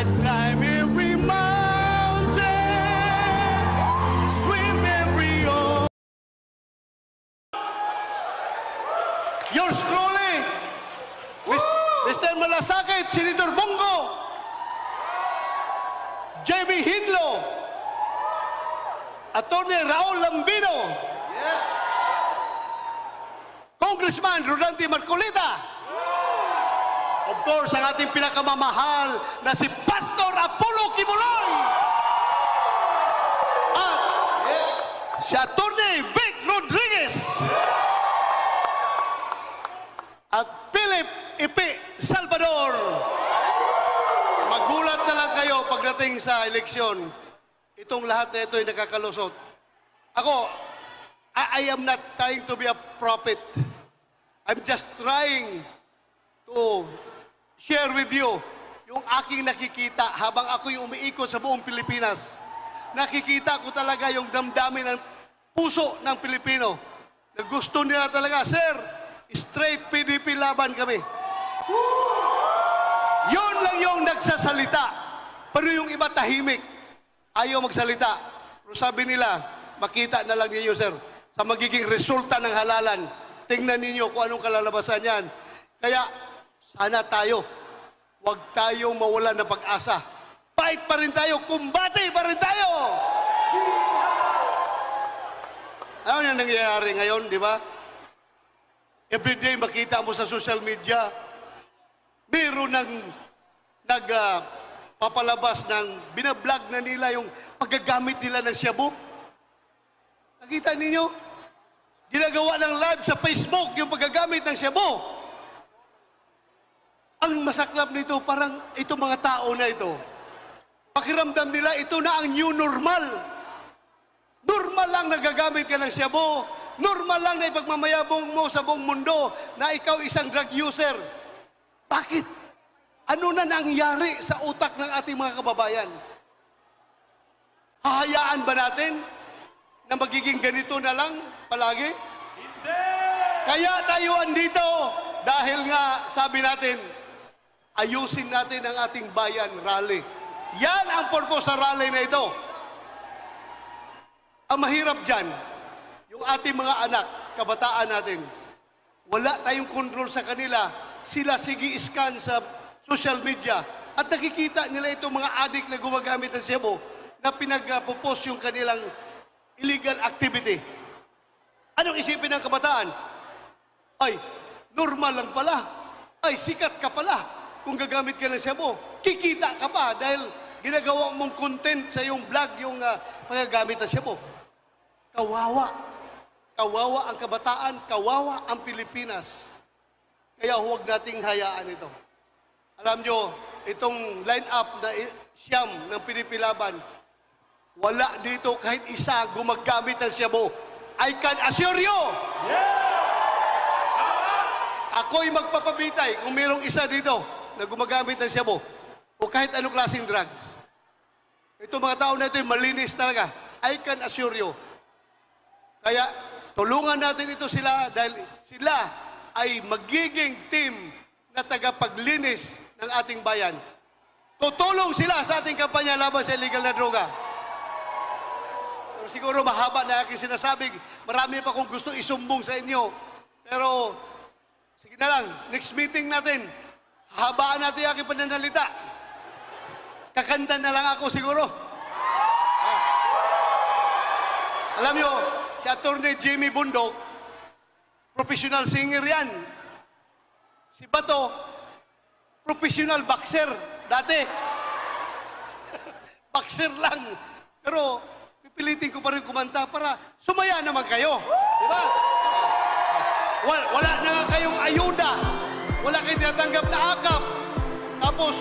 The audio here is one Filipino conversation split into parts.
I'd climb every mountain, swim every ocean. Yours truly, Mr. Malasakit, Senator Bongo, J.B. Hinlo, Atty. Raul Lambino, Congressman Rodante Marcolita, of course, ang ating pinakamamahal na si Pastor Apollo Kibuloy, at si Atty. Vic Rodriguez, at Philip Ipi Salvador. Magulat na lang kayo pagdating sa eleksyon. Itong lahat na ito ay nakakalusot. Ako, I am not trying to be a prophet. I'm just trying to share with you yung aking nakikita habang ako'y umiikot sa buong Pilipinas. Nakikita ko talaga yung damdamin ng puso ng Pilipino na gusto nila talaga, sir, straight PDP laban kami. Yun lang yung nagsasalita. Pero yung iba tahimik. Ayaw magsalita. Pero sabi nila, makita na lang ninyo, sir, sa magiging resulta ng halalan. Tingnan ninyo kung anong kalalabasan yan. Kaya, sana tayo, huwag tayong mawalan ng pag-asa. Fight pa rin tayo, kumbate pa rin tayo! Ano yung nangyayari ngayon, di ba? Everyday makita mo sa social media, meron ng papalabas ng binablog na nila yung paggagamit nila ng shabu. Nakita ninyo? Ginagawa ng live sa Facebook yung paggagamit ng shabu. Ang masaklap nito, parang itong mga tao na ito, pakiramdam nila, ito na ang new normal. Normal lang nagagamit ka ng shabu. Normal lang na ipagmamayabong mo sa buong mundo na ikaw isang drug user. Bakit? Ano na nangyari sa utak ng ating mga kababayan? Hahayaan ba natin na magiging ganito na lang palagi? Hindi! Kaya tayo andito dahil nga sabi natin, ayusin natin ang ating bayan rally. Yan ang purpose sa rally na ito. Ang mahirap dyan, yung ating mga anak, kabataan natin, wala tayong control sa kanila. Sila sige scan sa social media at nakikita nila itong mga adik na gumagamit ng shabu na pinag-post yung kanilang illegal activity. Anong isipin ng kabataan? Ay, normal lang pala. Ay, sikat ka pala kung gagamit ka ng shabu. Kikita ka pa dahil ginagawa mong content sa iyong vlog yung paggagamit ng shabu. Kawawa. Kawawa ang kabataan, kawawa ang Pilipinas. Kaya huwag nating hayaan ito. Alam nyo, itong line-up na siyam ng Pinipilaban, wala dito kahit isa gumagamit ng shabu. I can assure you! Yes! Ako'y magpapabitay kung mayroong isa dito na gumagamit ng shabu o kahit anong klaseng drugs. Itong mga tao na ito, malinis talaga. I can assure you. Kaya, tulungan natin ito sila dahil sila ay magiging team na tagapaglinis ng ating bayan. Tutulong sila sa ating kampanya laban sa illegal na droga. Siguro mahaba na aking sinasabi. Marami pa kong gusto isumbong sa inyo. Pero, sige na lang, next meeting natin, habaan natin aking pananalita. Kakanta na lang ako siguro. Alam nyo, si Atty. Jimmy Bundok, professional singer yan. Si Bato, professional boxer dati. Boxer lang. Pero pipilitin ko pa rin kumanta para sumaya naman kayo. Di ba? Wala na nga kayong ayuda. Wala kayong tinatanggap na akap. Tapos,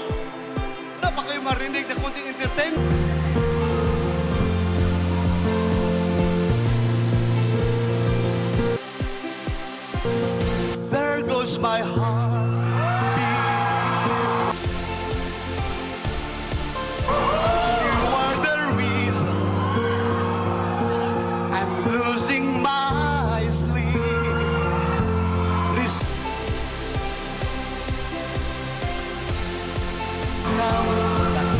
wala pa kayong marinig na konting entertain. There goes my heart. Now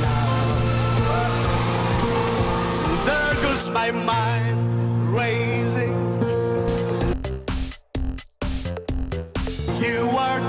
my mind raising. You are